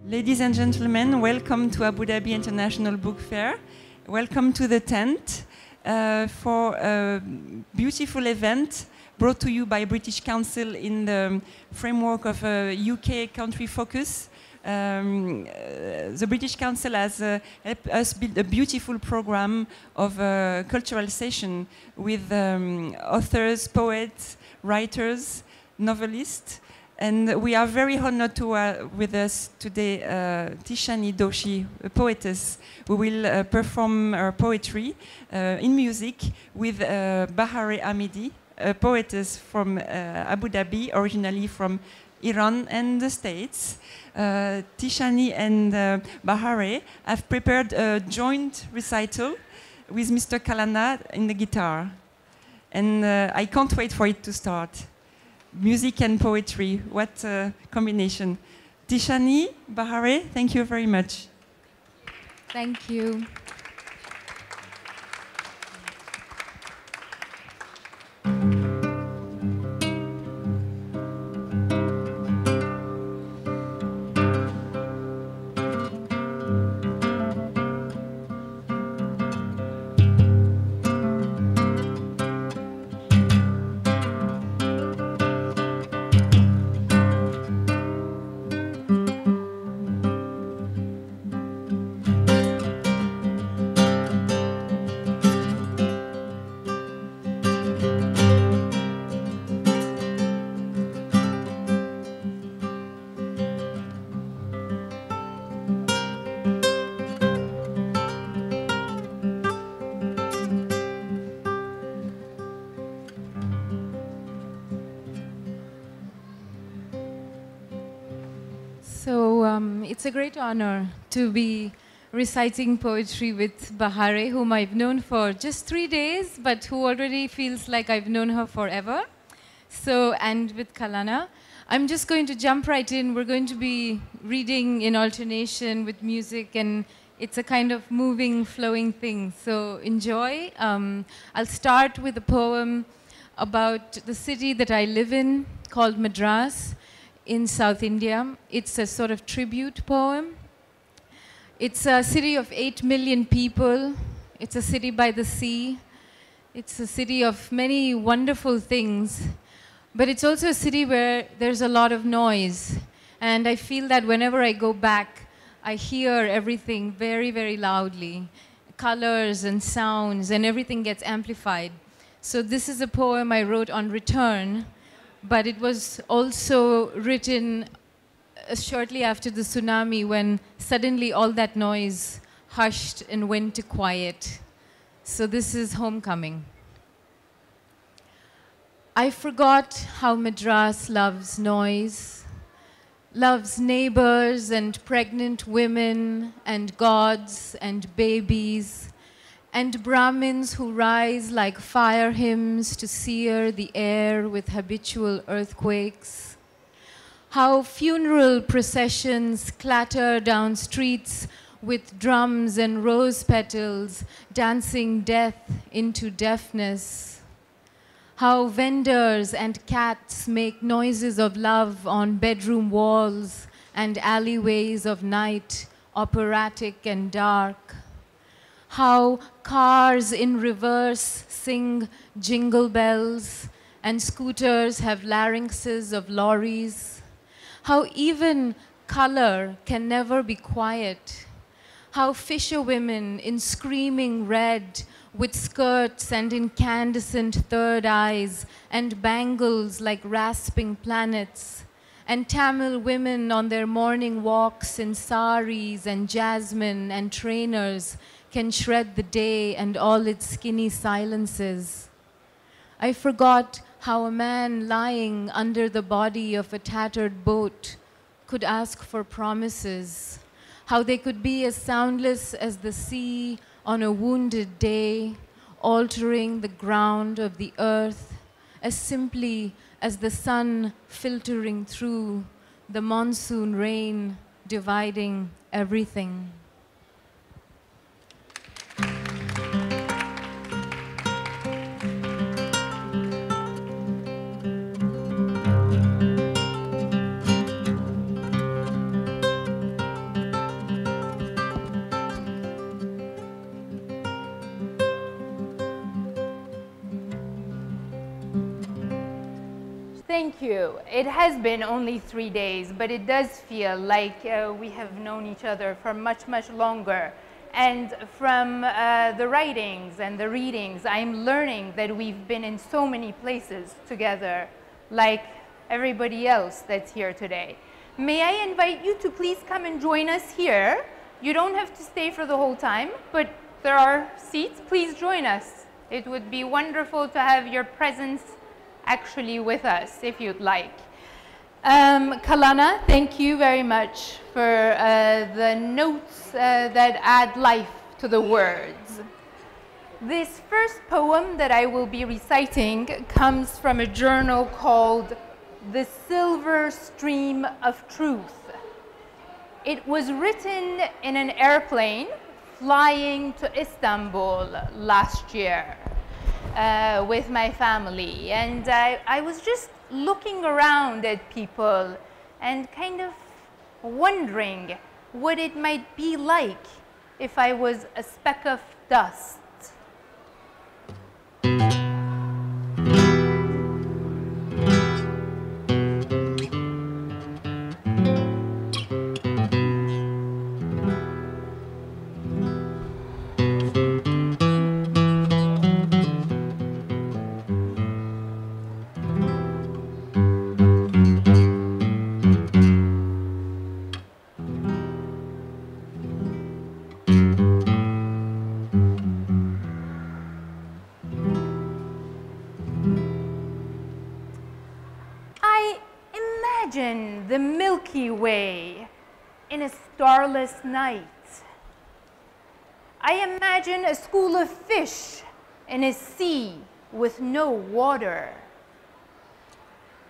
Ladies and gentlemen, welcome to Abu Dhabi International Book Fair. Welcome to the tent for a beautiful event brought to you by British Council in the framework of a UK country focus. The British Council has helped us build a beautiful program of cultural session with authors, poets, writers, novelists. And we are very honored to with us today Tishani Doshi, a poetess, who will perform her poetry in music with Bahareh Amadi, a poetess from Abu Dhabi, originally from Iran and the States. Tishani and Bahareh have prepared a joint recital with Mr. Kalana in the guitar. And I can't wait for it to start. Music and poetry, what a combination. Tishani, Bahareh, thank you very much. Thank you. It's a great honor to be reciting poetry with Bahareh, whom I've known for just 3 days, but who already feels like I've known her forever. And with Kalana. I'm just going to jump right in. We're going to be reading in alternation with music, and it's a kind of moving, flowing thing. So enjoy. I'll start with a poem about the city that I live in, called Madras, in South India. It's a sort of tribute poem. It's a city of 8 million people. It's a city by the sea. It's a city of many wonderful things. But it's also a city where there's a lot of noise. And I feel that whenever I go back, I hear everything very, very loudly. Colors and sounds, and everything gets amplified. So this is a poem I wrote on return. But it was also written shortly after the tsunami, when suddenly all that noise hushed and went to quiet. So this is Homecoming. I forgot how Madras loves noise, loves neighbors and pregnant women and gods and babies, and Brahmins who rise like fire hymns to sear the air with habitual earthquakes. How funeral processions clatter down streets with drums and rose petals dancing death into deafness. How vendors and cats make noises of love on bedroom walls and alleyways of night, operatic and dark. How cars in reverse sing jingle bells, and scooters have larynxes of lorries. How even color can never be quiet. How fisherwomen in screaming red with skirts and incandescent third eyes and bangles like rasping planets, and Tamil women on their morning walks in saris and jasmine and trainers can shred the day and all its skinny silences. I forgot how a man lying under the body of a tattered boat could ask for promises, how they could be as soundless as the sea on a wounded day, altering the ground of the earth, as simply as the sun filtering through the monsoon rain, dividing everything. Thank you. It has been only 3 days, but it does feel like we have known each other for much, much longer. And from the writings and the readings, I'm learning that we've been in so many places together, like everybody else that's here today. May I invite you to please come and join us here. You don't have to stay for the whole time, but there are seats. Please join us. It would be wonderful to have your presence actually with us, if you'd like. Kalana, thank you very much for the notes that add life to the words. This first poem that I will be reciting comes from a journal called The Silver Stream of Truth. It was written in an airplane flying to Istanbul last year with my family, and I was just looking around at people and kind of wondering what it might be like if I was a speck of dust. Imagine the Milky Way in a starless night. I imagine a school of fish in a sea with no water.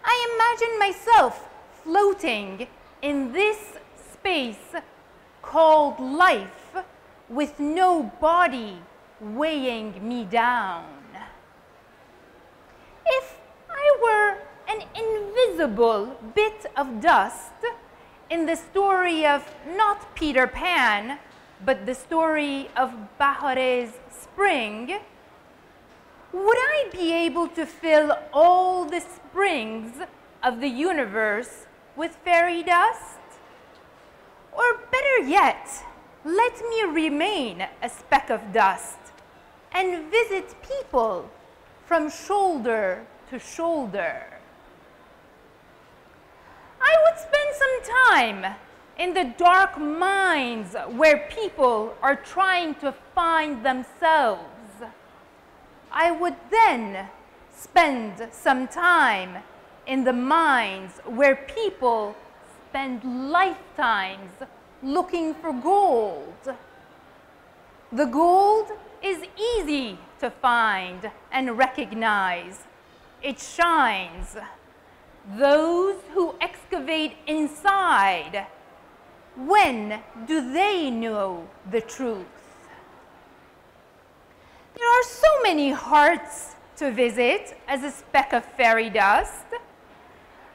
I imagine myself floating in this space called life with no body weighing me down. If I were an invisible bit of dust in the story of not Peter Pan, but the story of Bahareh's spring, would I be able to fill all the springs of the universe with fairy dust? Or better yet, let me remain a speck of dust and visit people from shoulder to shoulder. I would spend some time in the dark minds where people are trying to find themselves. I would then spend some time in the minds where people spend lifetimes looking for gold. The gold is easy to find and recognize. It shines. Those who excavate inside, when do they know the truth? There are so many hearts to visit as a speck of fairy dust.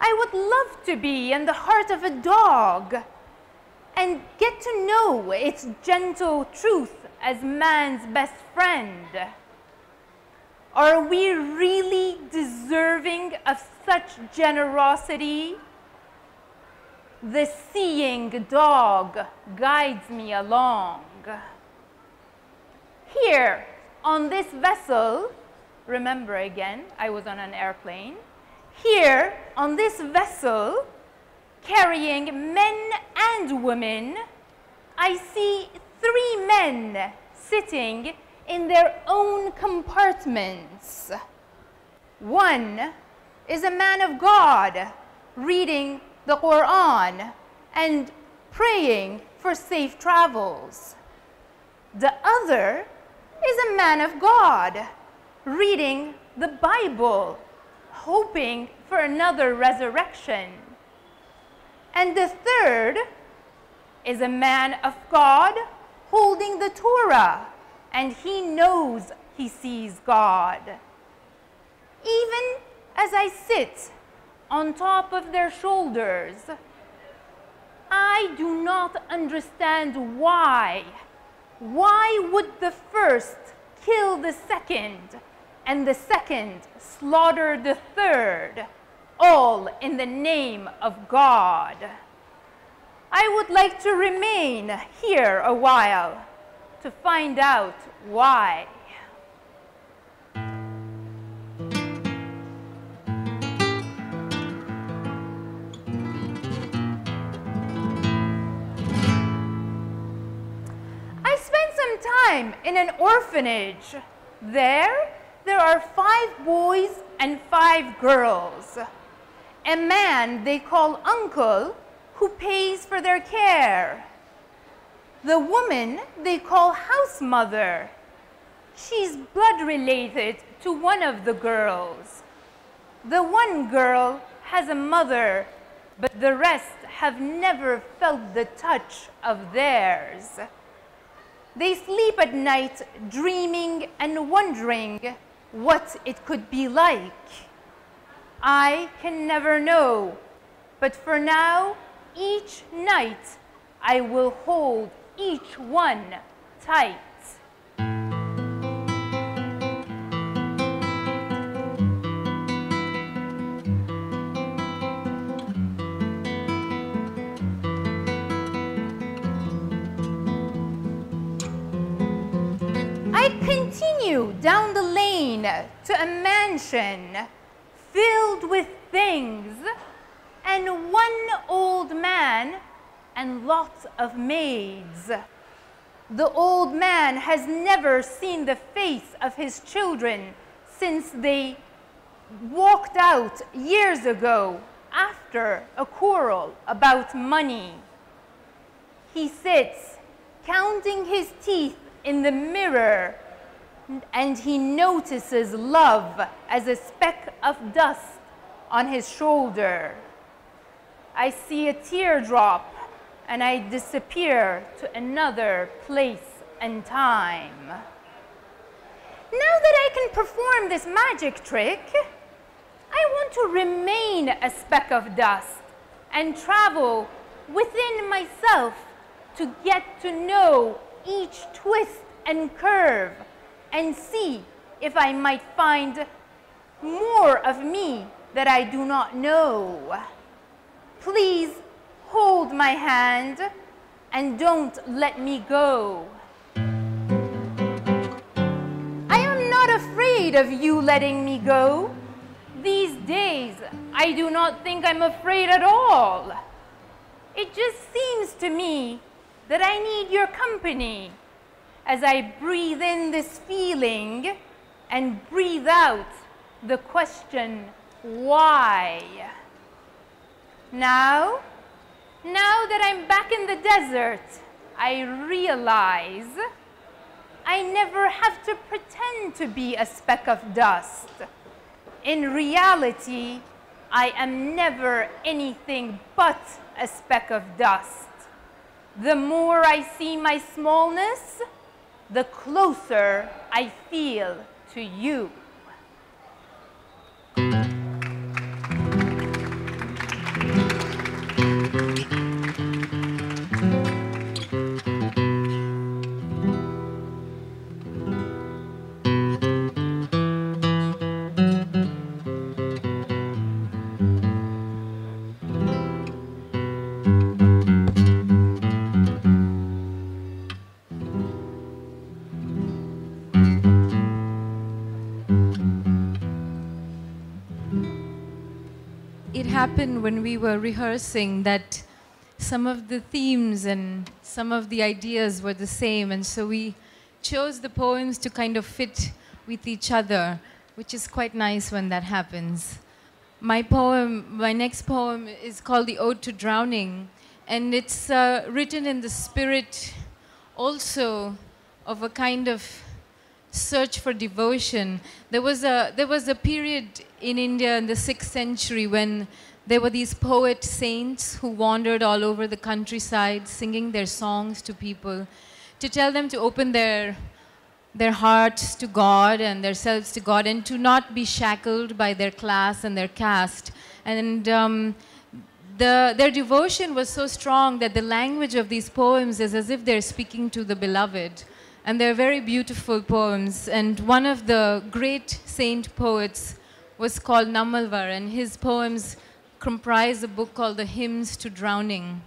I would love to be in the heart of a dog and get to know its gentle truth as man's best friend. Are we really deserving of such generosity? The seeing dog guides me along. Here on this vessel, remember again, I was on an airplane. Here on this vessel, carrying men and women, I see 3 men sitting in their own compartments. One is a man of God reading the Quran and praying for safe travels. The other is a man of God reading the Bible, hoping for another resurrection. And the third is a man of God holding the Torah, and he knows he sees God. Even as I sit on top of their shoulders, I do not understand why. Why would the first kill the second and the second slaughter the third? all in the name of God. I would like to remain here a while to find out why. I spent some time in an orphanage. There are 5 boys and 5 girls. A man they call uncle who pays for their care. The woman they call house mother. She's blood related to one of the girls. The one girl has a mother, but the rest have never felt the touch of theirs. They sleep at night dreaming and wondering what it could be like. I can never know, but for now, each night I will hold each one tight. I continue down the lane to a mansion filled with things and one old man and lots of maids. The old man has never seen the face of his children since they walked out years ago after a quarrel about money. He sits counting his teeth in the mirror, and he notices love as a speck of dust on his shoulder. I see a teardrop and I disappear to another place and time. Now that I can perform this magic trick, I want to remain a speck of dust and travel within myself to get to know each twist and curve and see if I might find more of me that I do not know. Please hold my hand and don't let me go. I am not afraid of you letting me go. These days, I do not think I'm afraid at all. It just seems to me that I need your company as I breathe in this feeling and breathe out the question, why? Now that I'm back in the desert, I realize I never have to pretend to be a speck of dust. In reality, I am never anything but a speck of dust. The more I see my smallness, the closer I feel to you. It happened when we were rehearsing that some of the themes and some of the ideas were the same, and so we chose the poems to kind of fit with each other, which is quite nice when that happens. My next poem is called The Ode to Drowning, and it's written in the spirit also of a kind of search for devotion. There was a period in India in the 6th century when there were these poet saints who wandered all over the countryside singing their songs to people to tell them to open their hearts to God and themselves to God and to not be shackled by their class and their caste. And their devotion was so strong that the language of these poems is as if they're speaking to the beloved. And they're very beautiful poems. And one of the great saint poets was called Nammalvar, and his poems comprise a book called The Hymns to Drowning.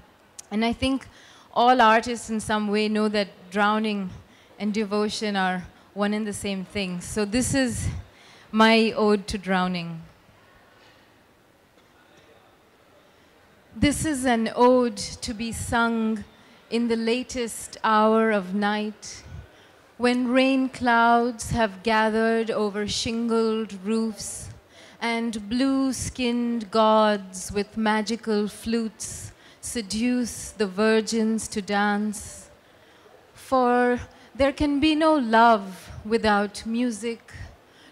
And I think all artists in some way know that drowning and devotion are one and the same thing. So this is my ode to drowning. This is an ode to be sung in the latest hour of night, when rain clouds have gathered over shingled roofs, and blue-skinned gods with magical flutes seduce the virgins to dance. For there can be no love without music,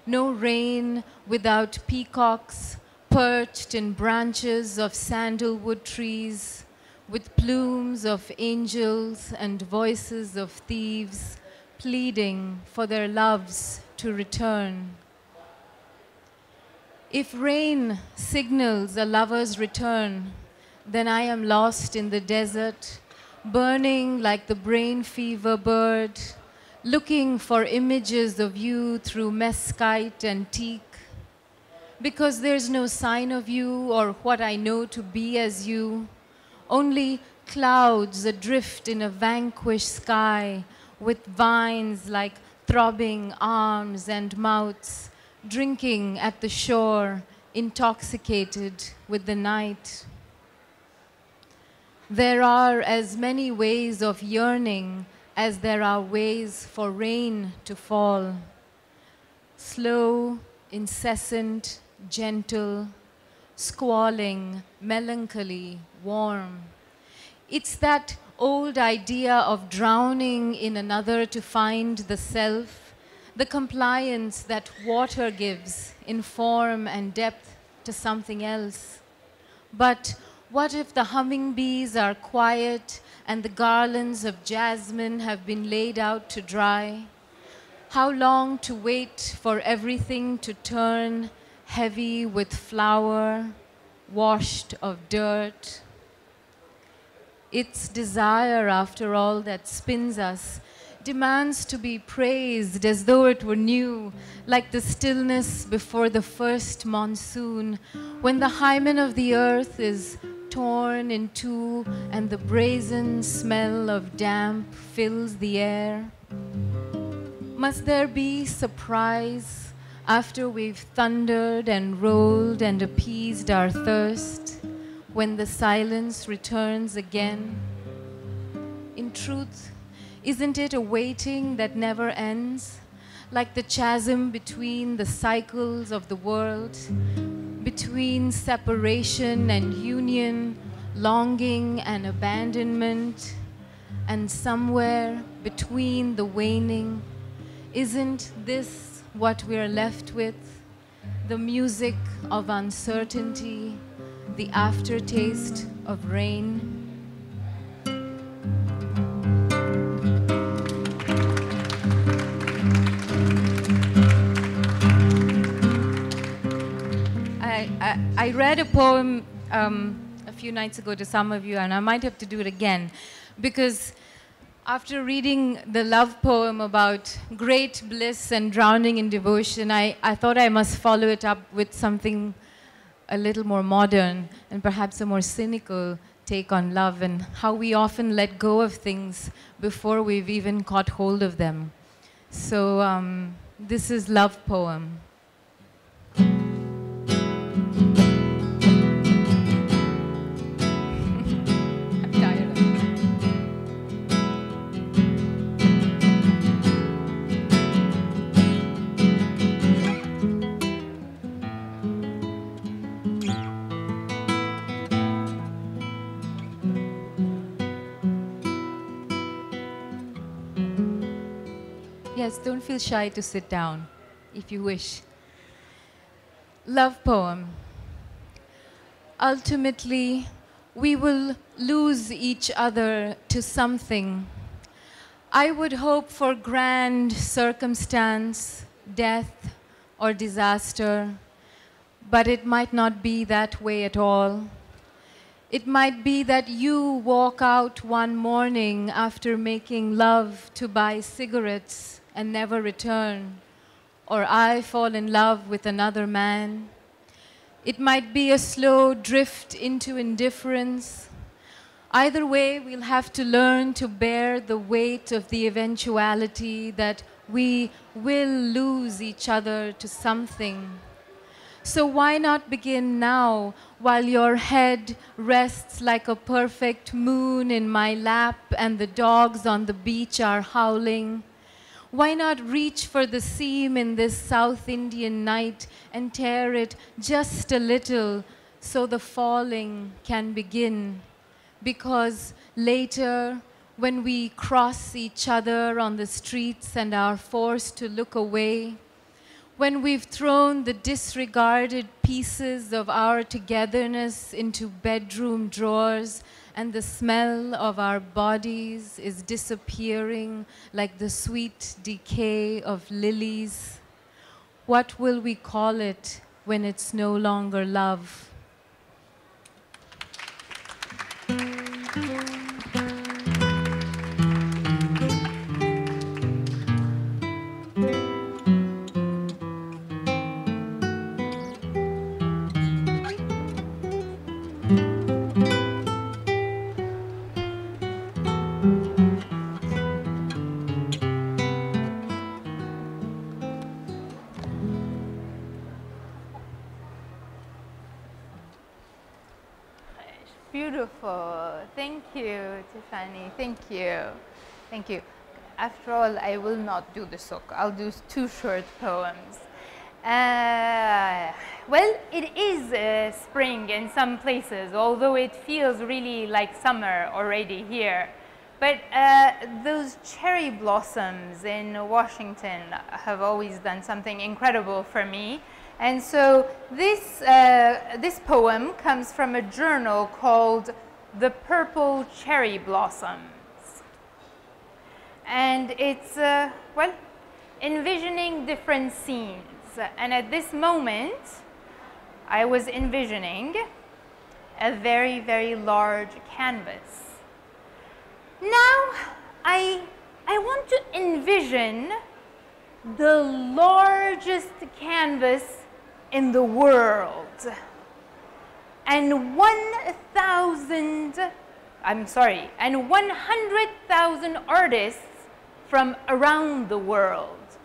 no rain without peacocks perched in branches of sandalwood trees, with plumes of angels and voices of thieves pleading for their loves to return. If rain signals a lover's return, then I am lost in the desert, burning like the brain fever bird, looking for images of you through mesquite and teak. Because there's no sign of you or what I know to be as you, only clouds adrift in a vanquished sky, with vines like throbbing arms and mouths, drinking at the shore, intoxicated with the night. There are as many ways of yearning as there are ways for rain to fall. Slow, incessant, gentle, squalling, melancholy, warm. It's that old idea of drowning in another to find the self, the compliance that water gives in form and depth to something else. But what if the hummingbees are quiet and the garlands of jasmine have been laid out to dry? How long to wait for everything to turn heavy with flour, washed of dirt? It's desire, after all, that spins us, demands to be praised as though it were new, like the stillness before the first monsoon, when the hymen of the earth is torn in two and the brazen smell of damp fills the air. Must there be surprise after we've thundered and rolled and appeased our thirst, when the silence returns again? In truth, isn't it a waiting that never ends, like the chasm between the cycles of the world, between separation and union, longing and abandonment, and somewhere between the waning? Isn't this what we're left with? The music of uncertainty, the aftertaste of rain? I read a poem a few nights ago to some of you, and I might have to do it again, because after reading the love poem about great bliss and drowning in devotion, I thought I must follow it up with something a little more modern and perhaps a more cynical take on love and how we often let go of things before we've even caught hold of them. So this is Love Poem. Yes, don't feel shy to sit down, if you wish. Love poem. Ultimately, we will lose each other to something. I would hope for grand circumstance, death, or disaster, but it might not be that way at all. It might be that you walk out one morning after making love to buy cigarettes and never return, or I fall in love with another man. It might be a slow drift into indifference. Either way, we'll have to learn to bear the weight of the eventuality that we will lose each other to something. So why not begin now, while your head rests like a perfect moon in my lap and the dogs on the beach are howling? Why not reach for the seam in this South Indian night and tear it just a little so the falling can begin? Because later, when we cross each other on the streets and are forced to look away, when we've thrown the disregarded pieces of our togetherness into bedroom drawers and the smell of our bodies is disappearing like the sweet decay of lilies, what will we call it when it's no longer love? Beautiful. Thank you, Tishani. Thank you. Thank you. After all, I will not do the suk. I'll do 2 short poems. Well, it is spring in some places, although it feels really like summer already here. But those cherry blossoms in Washington have always done something incredible for me. And so this, this poem comes from a journal called The Purple Cherry Blossoms. And it's, well, envisioning different scenes. And at this moment, I was envisioning a very, very large canvas. Now, I want to envision the largest canvas in the world. And 100,000 artists from around the world.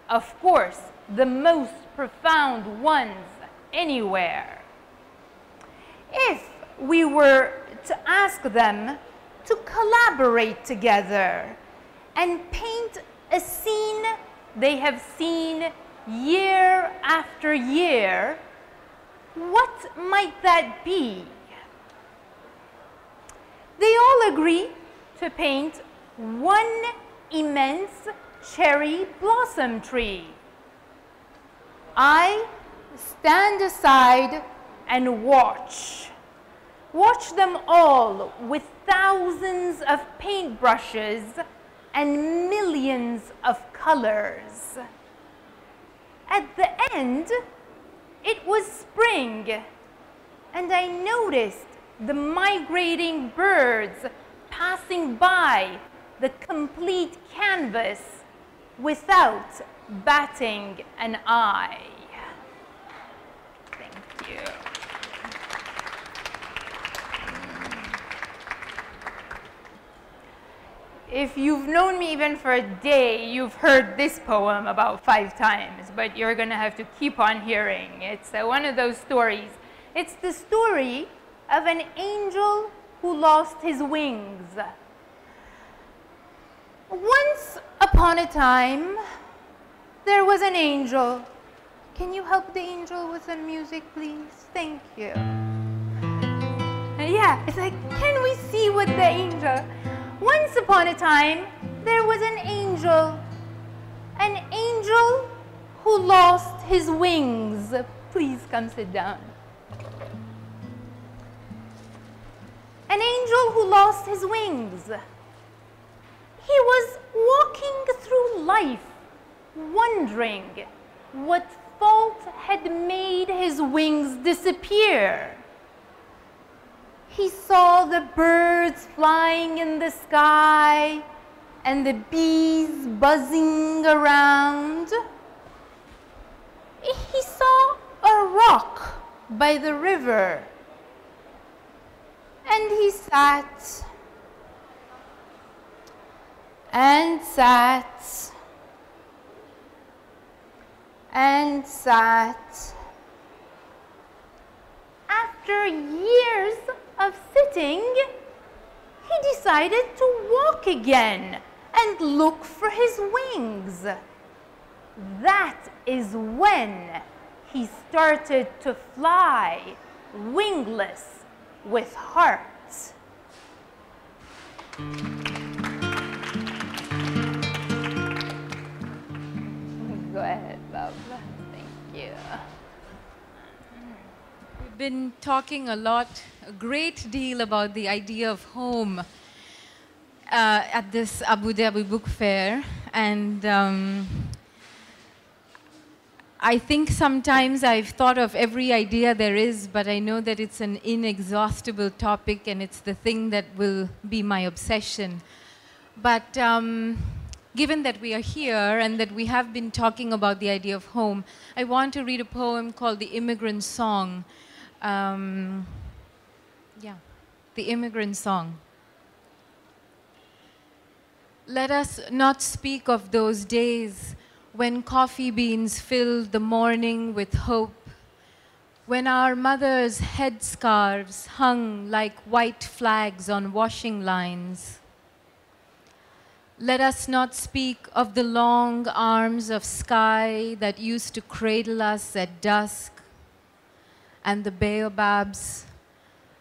Of course, the most profound ones anywhere. If we were to ask them to collaborate together and paint a scene they have seen year after year, what might that be? They all agree to paint one immense cherry blossom tree. I stand aside and watch them all with thousands of paintbrushes and millions of colors. At the end, it was spring, and I noticed the migrating birds passing by the complete canvas without batting an eye. Thank you. If you've known me even for a day, you've heard this poem about 5 times, but you're going to have to keep on hearing. It's one of those stories. It's the story of an angel who lost his wings. Once upon a time, there was an angel. Can you help the angel with some music, please? Thank you. Yeah, it's like, can we see what the angel... Once upon a time, there was an angel who lost his wings. Please come sit down. An angel who lost his wings. He was walking through life, wondering what fault had made his wings disappear. He saw the birds flying in the sky and the bees buzzing around. he saw a rock by the river. And he sat and sat and sat. After years of sitting, he decided to walk again and look for his wings. That is when he started to fly, wingless, with heart. Go ahead, love. Thank you. We've been talking a great deal about the idea of home at this Abu Dhabi Book Fair, and I think sometimes I've thought of every idea there is, but I know that it's an inexhaustible topic and it's the thing that will be my obsession. But given that we are here and that we have been talking about the idea of home, I want to read a poem called The Immigrant Song. The Immigrant Song. Let us not speak of those days when coffee beans filled the morning with hope, when our mothers' headscarves hung like white flags on washing lines. Let us not speak of the long arms of sky that used to cradle us at dusk, and the baobabs.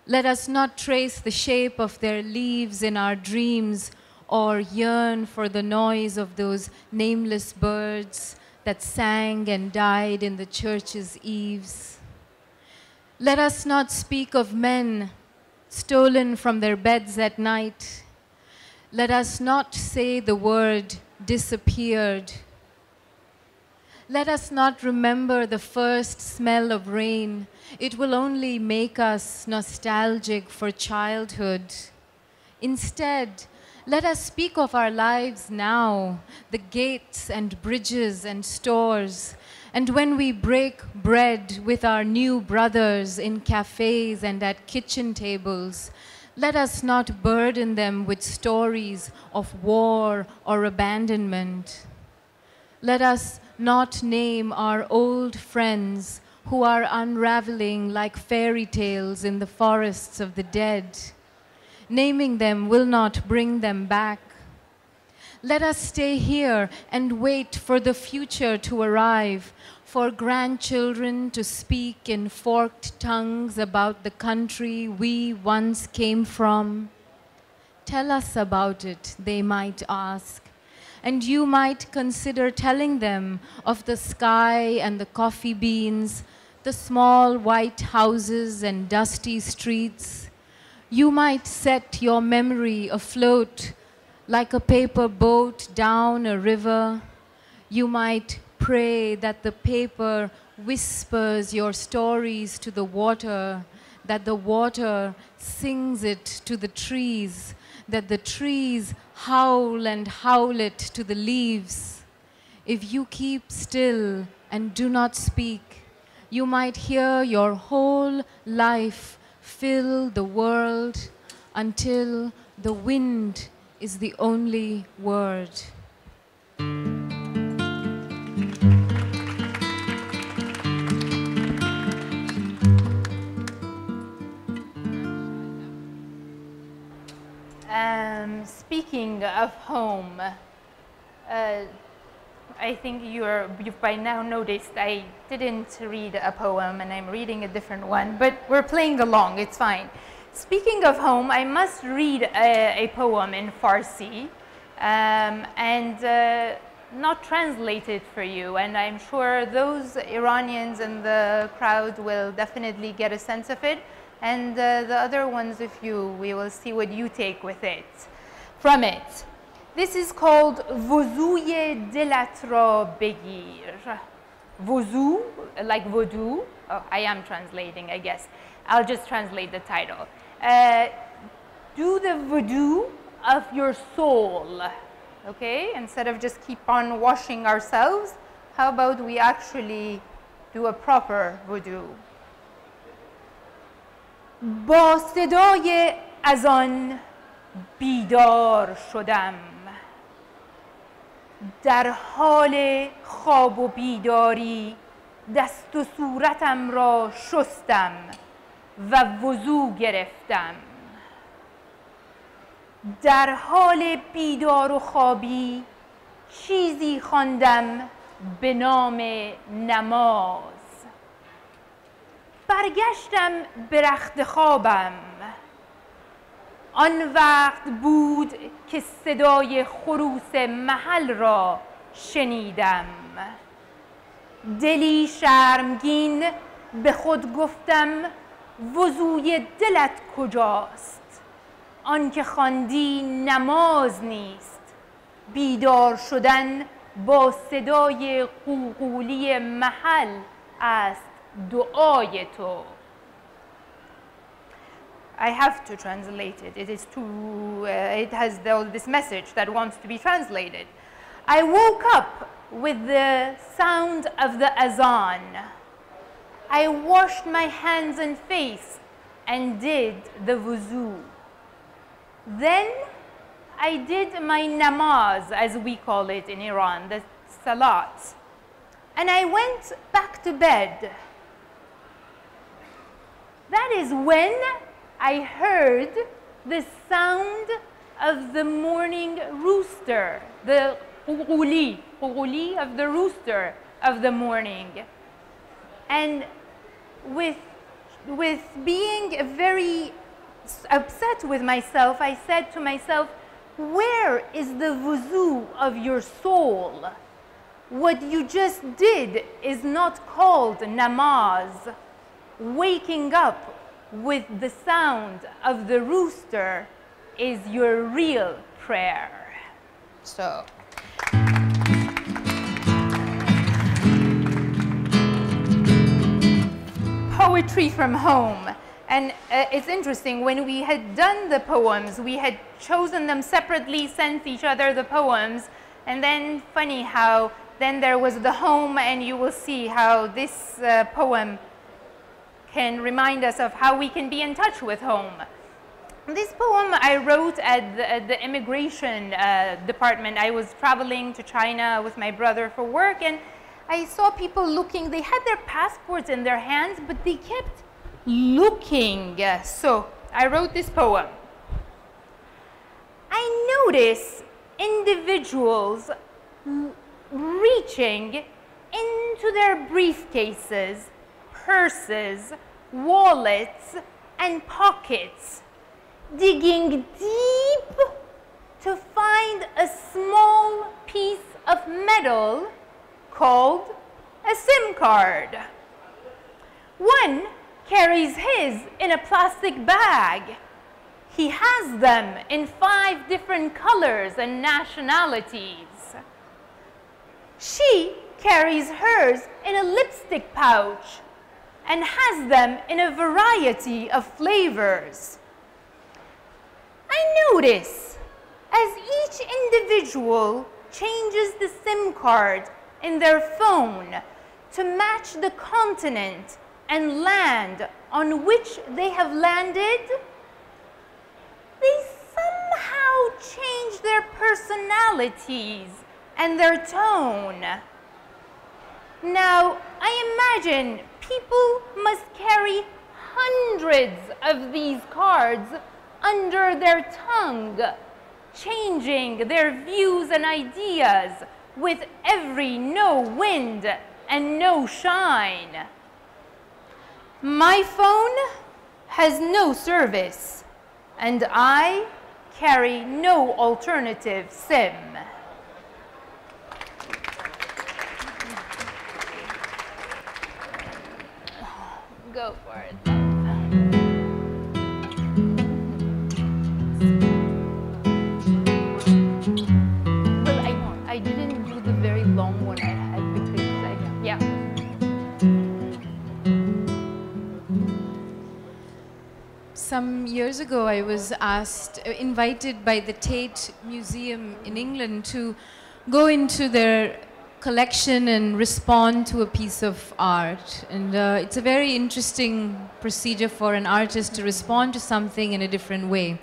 Let us not trace the shape of their leaves in our dreams or yearn for the noise of those nameless birds that sang and died in the church's eaves. Let us not speak of men stolen from their beds at night. Let us not say the word disappeared. Let us not remember the first smell of rain. It will only make us nostalgic for childhood. Instead, let us speak of our lives now, the gates and bridges and stores, and when we break bread with our new brothers in cafes and at kitchen tables. Let us not burden them with stories of war or abandonment. Let us not name our old friends who are unraveling like fairy tales in the forests of the dead. Naming them will not bring them back. Let us stay here and wait for the future to arrive, for grandchildren to speak in forked tongues about the country we once came from. Tell us about it, they might ask, and you might consider telling them of the sky and the coffee beans, the small white houses and dusty streets. You might set your memory afloat like a paper boat down a river. You might pray that the paper whispers your stories to the water, that the water sings it to the trees, that the trees howl and howl it to the leaves. If you keep still and do not speak, you might hear your whole life fill the world until the wind is the only word. Speaking of home, I think you've by now noticed I didn't read a poem and I'm reading a different one, but we're playing along, it's fine. Speaking of home, I must read a poem in Farsi and not translate it for you, and I'm sure those Iranians in the crowd will definitely get a sense of it, and the other ones of you, we will see what you take with it, from it. This is called Vuzuye Dilat Ra Begir. Vuzu, like voodoo. Oh, I am translating, I guess. I'll just translate the title. Do the voodoo of your soul. Okay? Instead of just keep on washing ourselves, how about we actually do a proper voodoo. با صدای اذان بیدار شدم، در حال خواب و بیداری دست و صورتم را شستم و وضو گرفتم. در حال بیدار و خوابی چیزی خواندم به نام نماز. برگشتم به رخت خوابم. آن وقت بود که صدای خروس محل را شنیدم. دلی شرمگین به خود گفتم وضوی دلت کجاست؟ آنکه خواندی نماز نیست، بیدار شدن با صدای قوقولی محل است دعای تو. I have to translate it. It is too, it has this message that wants to be translated. I woke up with the sound of the azan. I washed my hands and face and did the wuzu. Then I did my namaz, as we call it in Iran, the salat. And I went back to bed. That is when I heard the sound of the morning rooster, the quli of the rooster of the morning. And with being very upset with myself, I said to myself, where is the wuzu of your soul? What you just did is not called namaz. Waking up with the sound of the rooster is your real prayer. So. Poetry from home. And it's interesting, when we had done the poems, we had chosen them separately, sent each other the poems, and then funny how then there was the home, and you will see how this poem can remind us of how we can be in touch with home. This poem I wrote at the immigration department. I was traveling to China with my brother for work, and I saw people looking. They had their passports in their hands, but they kept looking. So I wrote this poem. I notice individuals reaching into their briefcases, purses, wallets, and pockets, digging deep to find a small piece of metal called a SIM card. One carries his in a plastic bag. He has them in 5 different colors and nationalities. She carries hers in a lipstick pouch and has them in a variety of flavors. I notice as each individual changes the SIM card in their phone to match the continent and land on which they have landed, they somehow change their personalities and their tone. Now, I imagine people must carry hundreds of these cards under their tongue, changing their views and ideas with every no wind and no shine. My phone has no service, and I carry no alternative SIM. Go for it. Well, I didn't do the very long one I had because yeah. Some years ago, I was invited by the Tate Museum in England to go into their collection and respond to a piece of art. And it's a very interesting procedure for an artist to respond to something in a different way.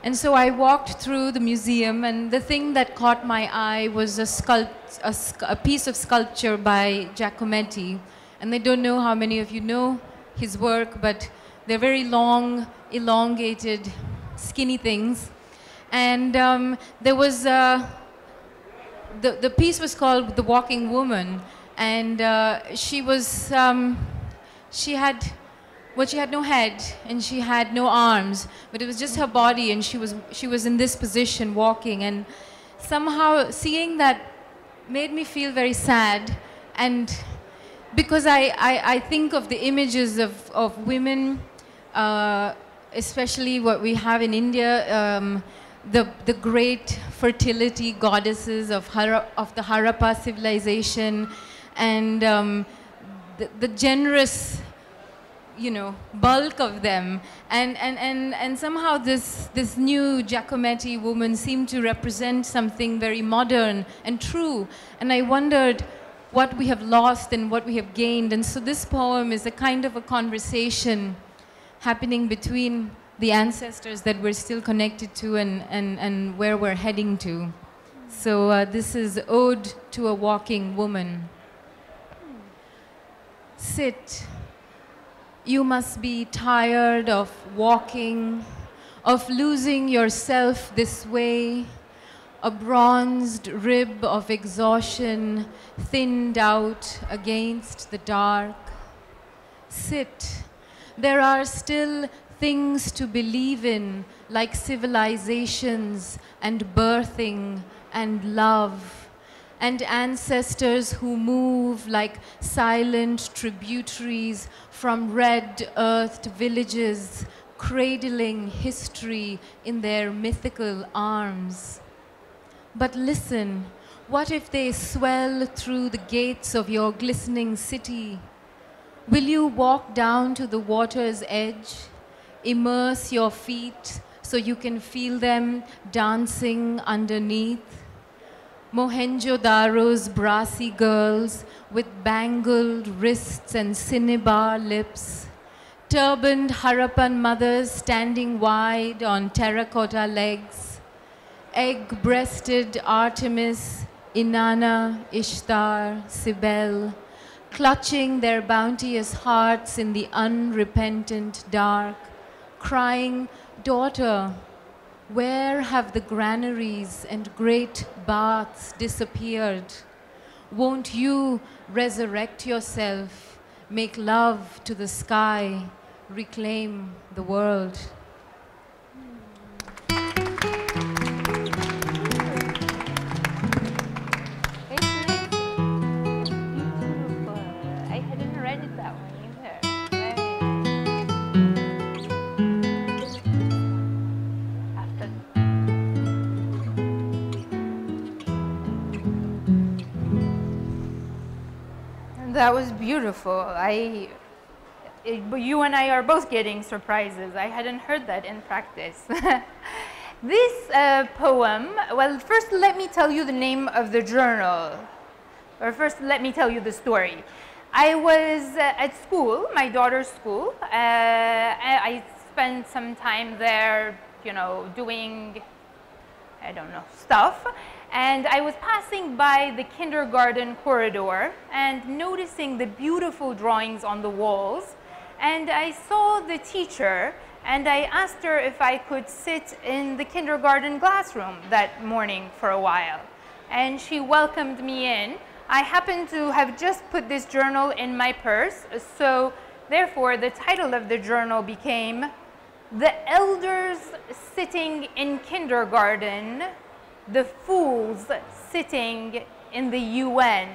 And so I walked through the museum, and the thing that caught my eye was a piece of sculpture by Giacometti. And I don't know how many of you know his work, but they're very long, elongated, skinny things. And there was, the piece was called The Walking Woman. And she was, she had no head and she had no arms, but it was just her body, and she was in this position walking, and somehow seeing that made me feel very sad. And because I think of the images of women, especially what we have in India, the great fertility goddesses of the Harappa civilization, and the generous, you know, bulk of them, and somehow this new Giacometti woman seemed to represent something very modern and true, and I wondered what we have lost and what we have gained. And so this poem is a kind of a conversation happening between the ancestors that we're still connected to and where we're heading to. So this is Ode to a Walking Woman. Sit. You must be tired of walking, of losing yourself this way, a bronzed rib of exhaustion thinned out against the dark. Sit. There are still things to believe in, like civilizations and birthing and love, and ancestors who move like silent tributaries from red-earthed villages, cradling history in their mythical arms. But listen, what if they swell through the gates of your glistening city? Will you walk down to the water's edge, immerse your feet so you can feel them dancing underneath? Mohenjo-daro's brassy girls with bangled wrists and cinnabar lips, turbaned Harappan mothers standing wide on terracotta legs, egg-breasted Artemis, Inanna, Ishtar, Cybele, clutching their bounteous hearts in the unrepentant dark, crying, "Daughter, where have the granaries and great baths disappeared? Won't you resurrect yourself, make love to the sky, reclaim the world?" I hadn't read it that way either. That was beautiful. You and I are both getting surprises. I hadn't heard that in practice. This poem, well, first let me tell you the name of the journal. Or first let me tell you the story. I was at school, my daughter's school. I spent some time there, you know, doing, I don't know, stuff. And I was passing by the kindergarten corridor and noticing the beautiful drawings on the walls. And I saw the teacher, and I asked her if I could sit in the kindergarten classroom that morning for a while. And she welcomed me in. I happened to have just put this journal in my purse, so therefore the title of the journal became "The Elders Sitting in Kindergarten, the Fools Sitting in the UN."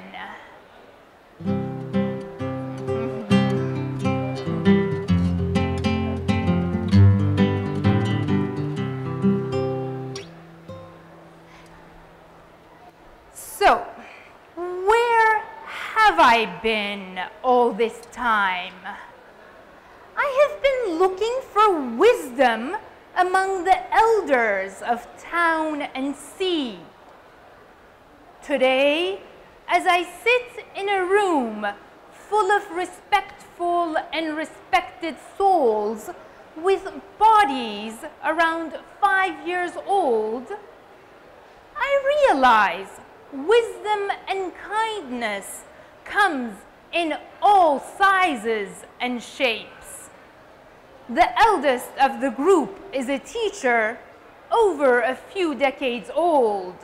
So, where have I been all this time? I have been looking for wisdom among the elders of town and sea. Today, as I sit in a room full of respectful and respected souls with bodies around 5 years old, I realize wisdom and kindness comes in all sizes and shapes. The eldest of the group is a teacher over a few decades old.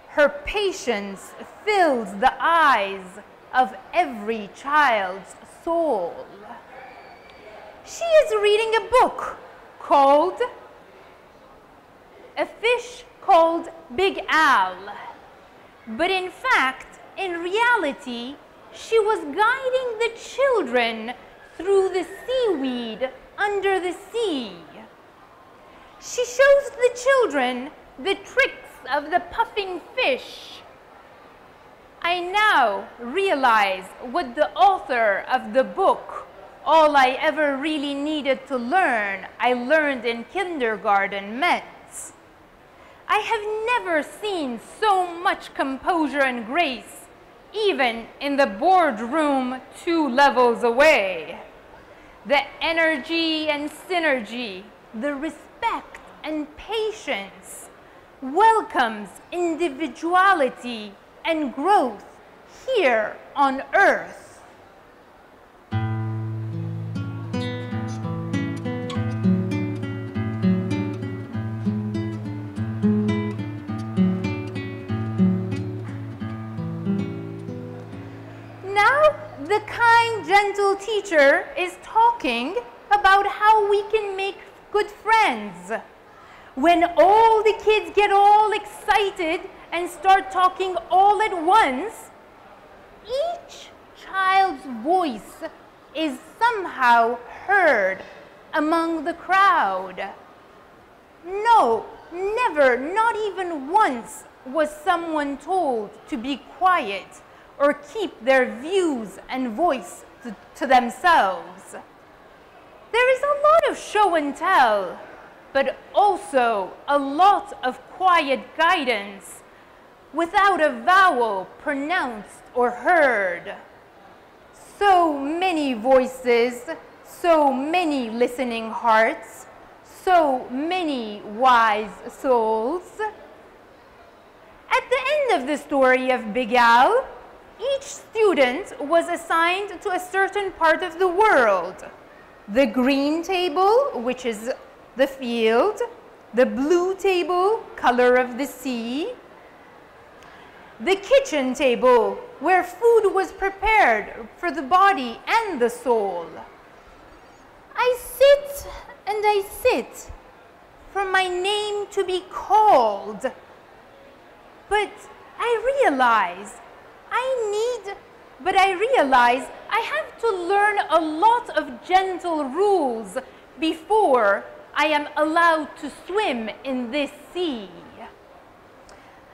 Her patience fills the eyes of every child's soul. She is reading a book called A Fish Called Big Al. But in fact, in reality, she was guiding the children through the seaweed under the sea. She shows the children the tricks of the puffing fish. I now realize what the author of the book, All I Ever Really Needed to Learn, I Learned in Kindergarten, meant. I have never seen so much composure and grace, even in the boardroom 2 levels away. The energy and synergy, the respect and patience welcomes individuality and growth here on Earth. The kind, gentle teacher is talking about how we can make good friends. When all the kids get all excited and start talking all at once, each child's voice is somehow heard among the crowd. No, never, not even once was someone told to be quiet or keep their views and voice to themselves. There is a lot of show and tell, but also a lot of quiet guidance without a vowel pronounced or heard. So many voices, so many listening hearts, so many wise souls. At the end of the story of Big Al, each student was assigned to a certain part of the world. The green table, which is the field, the blue table, color of the sea, the kitchen table, where food was prepared for the body and the soul. I sit and I sit for my name to be called, but I realize I have to learn a lot of gentle rules before I am allowed to swim in this sea.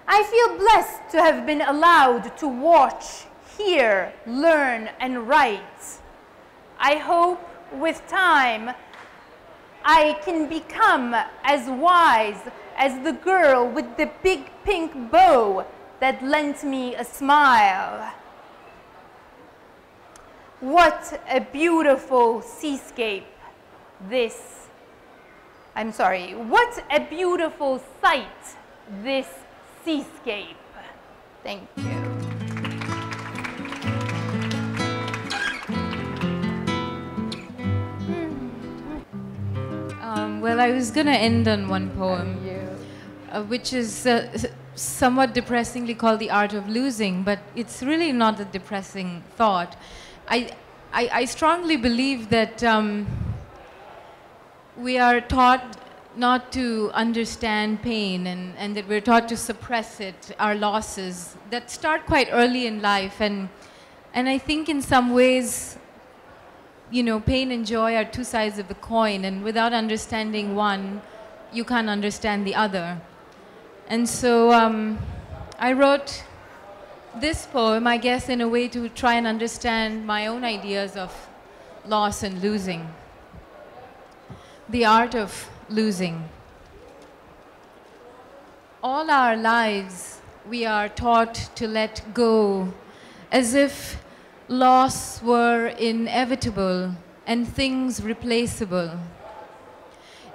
I feel blessed to have been allowed to watch, hear, learn, and write. I hope with time I can become as wise as the girl with the big pink bow that lent me a smile. What a beautiful seascape what a beautiful sight this seascape. Thank you. Well, I was going to end on one poem, which is somewhat depressingly called The Art of Losing, but it's really not a depressing thought. I strongly believe that we are taught not to understand pain and that we're taught to suppress it, our losses, that start quite early in life. And I think in some ways, you know, pain and joy are 2 sides of the coin, and without understanding one, you can't understand the other. And so I wrote this poem, I guess, in a way to try and understand my own ideas of loss and losing. The art of losing. All our lives we are taught to let go, as if loss were inevitable and things replaceable.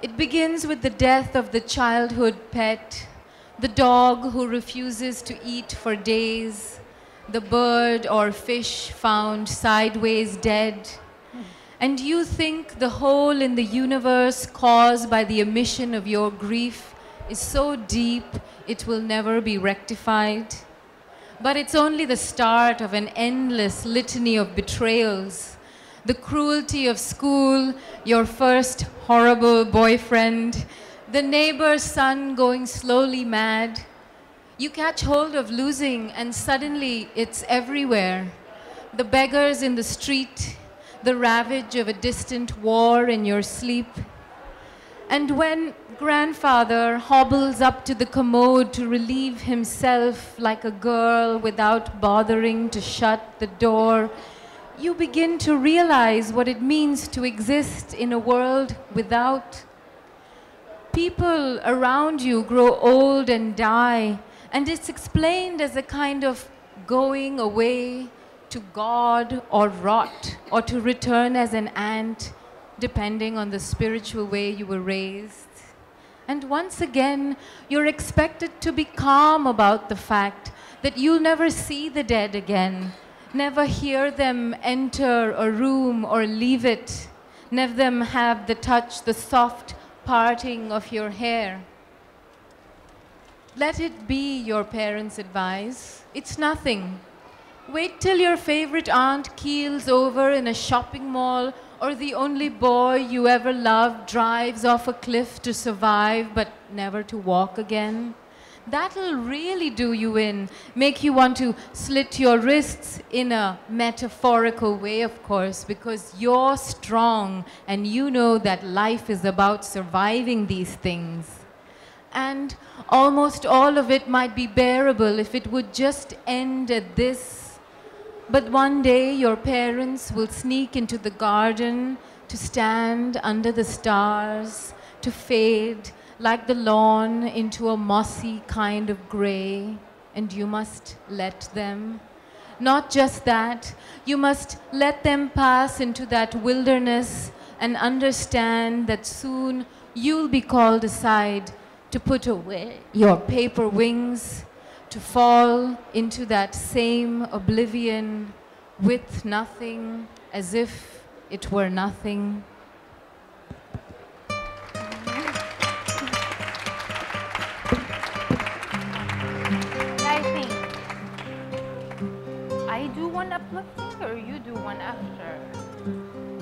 It begins with the death of the childhood pet, the dog who refuses to eat for days, the bird or fish found sideways dead. And you think the hole in the universe caused by the emission of your grief is so deep it will never be rectified. But it's only the start of an endless litany of betrayals. The cruelty of school, your first horrible boyfriend, the neighbor's son going slowly mad. You catch hold of losing and suddenly it's everywhere. The beggars in the street, the ravage of a distant war in your sleep. And when grandfather hobbles up to the commode to relieve himself like a girl without bothering to shut the door, you begin to realize what it means to exist in a world without. People around you grow old and die, and it's explained as a kind of going away to God or rot, or to return as an ant, depending on the spiritual way you were raised. And once again, you're expected to be calm about the fact that you'll never see the dead again, never hear them enter a room or leave it, never them have the touch, the soft parting of your hair. Let it be your parents' advice. It's nothing. Wait till your favorite aunt keels over in a shopping mall, or the only boy you ever loved drives off a cliff to survive but never to walk again. That'll really do you in, make you want to slit your wrists in a metaphorical way, of course, because you're strong and you know that life is about surviving these things. And almost all of it might be bearable if it would just end at this. But one day your parents will sneak into the garden to stand under the stars, to fade like the lawn into a mossy kind of gray, and you must let them. Not just that, you must let them pass into that wilderness and understand that soon you'll be called aside to put away your paper wings, to fall into that same oblivion with nothing, as if it were nothing. I think I do one uplifting or you do one after?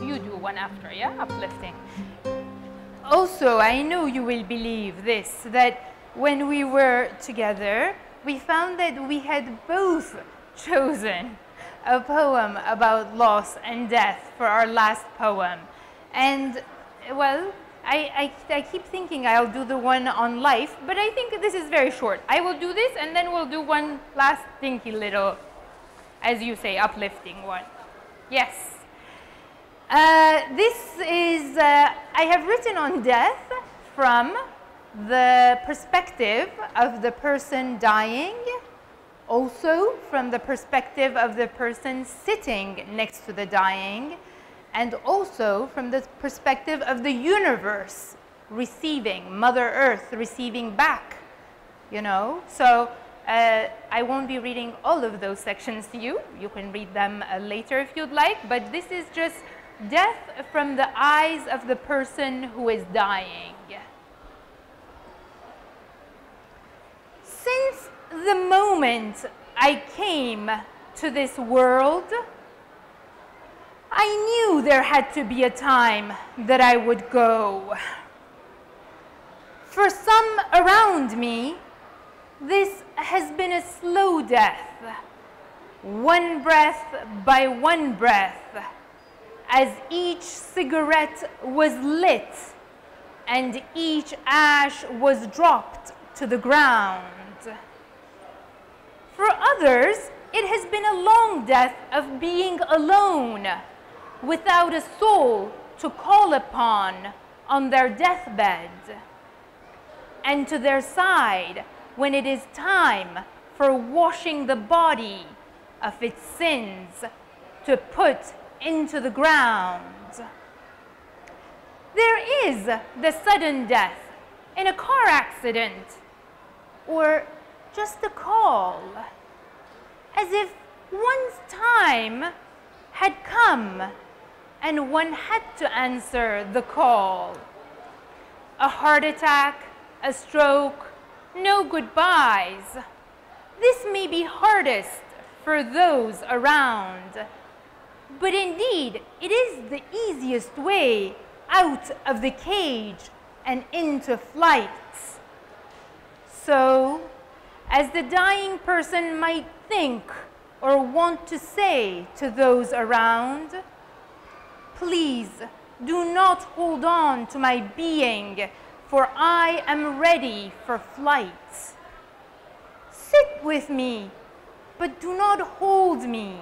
You do one after, yeah? Uplifting. Also, I know you will believe this, that when we were together, we found that we had both chosen a poem about loss and death for our last poem. And, well, I keep thinking I'll do the one on life, but I think this is very short. I will do this, and then we'll do one last dinky little, as you say, uplifting one. Yes. This is, I have written on death from the perspective of the person dying, also from the perspective of the person sitting next to the dying, and also from the perspective of the universe receiving, Mother Earth receiving back, you know. So I won't be reading all of those sections to you. You can read them later if you'd like, but this is just death from the eyes of the person who is dying. Since the moment I came to this world, I knew there had to be a time that I would go. For some around me, this has been a slow death, one breath by one breath, as each cigarette was lit and each ash was dropped to the ground. For others, it has been a long death of being alone, without a soul to call upon on their deathbed, and to their side when it is time for washing the body of its sins to put into the ground. There is the sudden death in a car accident, or just a call, as if one's time had come and one had to answer the call. A heart attack, a stroke, no goodbyes. This may be hardest for those around, but indeed it is the easiest way out of the cage and into flight. So, as the dying person might think or want to say to those around, please do not hold on to my being, for I am ready for flight. Sit with me, but do not hold me.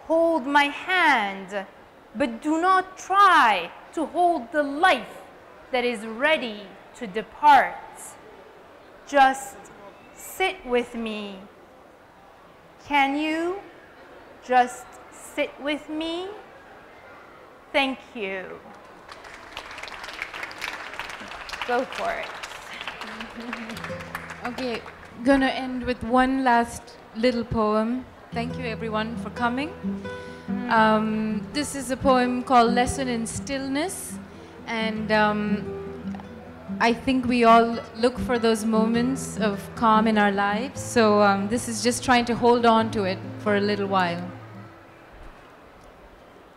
Hold my hand, but do not try to hold the life that is ready to depart. Just sit with me. Can you just sit with me? Thank you. Go for it. Okay, gonna end with one last little poem. Thank you everyone for coming. This is a poem called Lesson in Stillness, and I think we all look for those moments of calm in our lives, so this is just trying to hold on to it for a little while.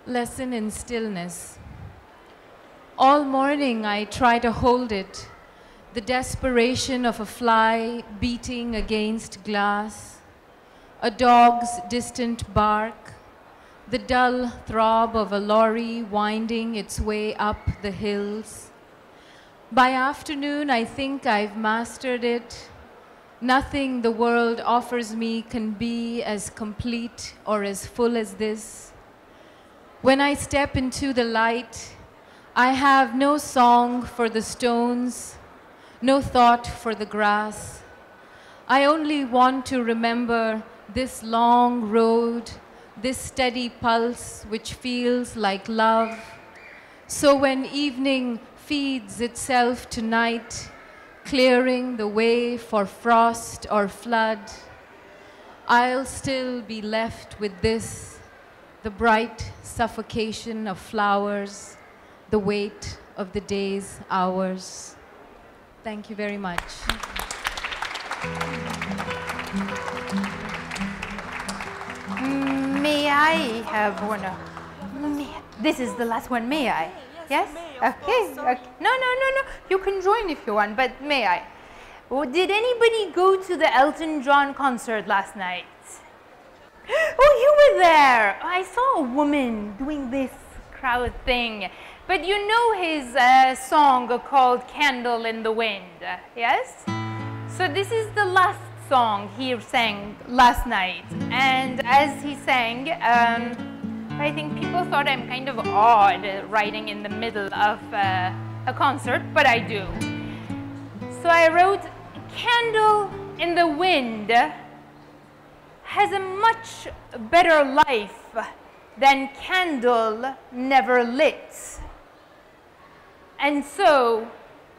Lesson in Stillness. All morning I try to hold it, the desperation of a fly beating against glass, a dog's distant bark, the dull throb of a lorry winding its way up the hills. By afternoon, I think I've mastered it. Nothing the world offers me can be as complete or as full as this. When I step into the light, I have no song for the stones, no thought for the grass. I only want to remember this long road, this steady pulse which feels like love. So when evening feeds itself to night, clearing the way for frost or flood, I'll still be left with this, the bright suffocation of flowers, the weight of the day's hours. Thank you very much. May I have one? This is the last one, may I? Yes? Okay. No. You can join if you want, but may I? Did anybody go to the Elton John concert last night? Oh, you were there. I saw a woman doing this crowd thing. But you know his song called Candle in the Wind, yes? So this is the last song he sang last night. And as he sang, I think people thought I'm kind of odd writing in the middle of a concert, but I do. So I wrote, Candle in the Wind has a much better life than candle never lit. And so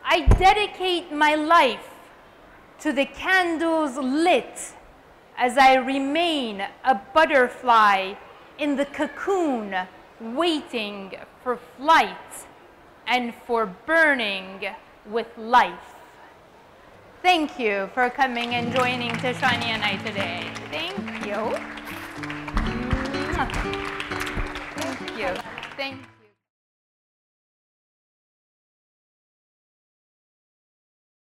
I dedicate my life to the candles lit as I remain a butterfly in the cocoon, waiting for flight and for burning with life. Thank you for coming and joining Tishani and I today. Thank you. Thank you. Thank you.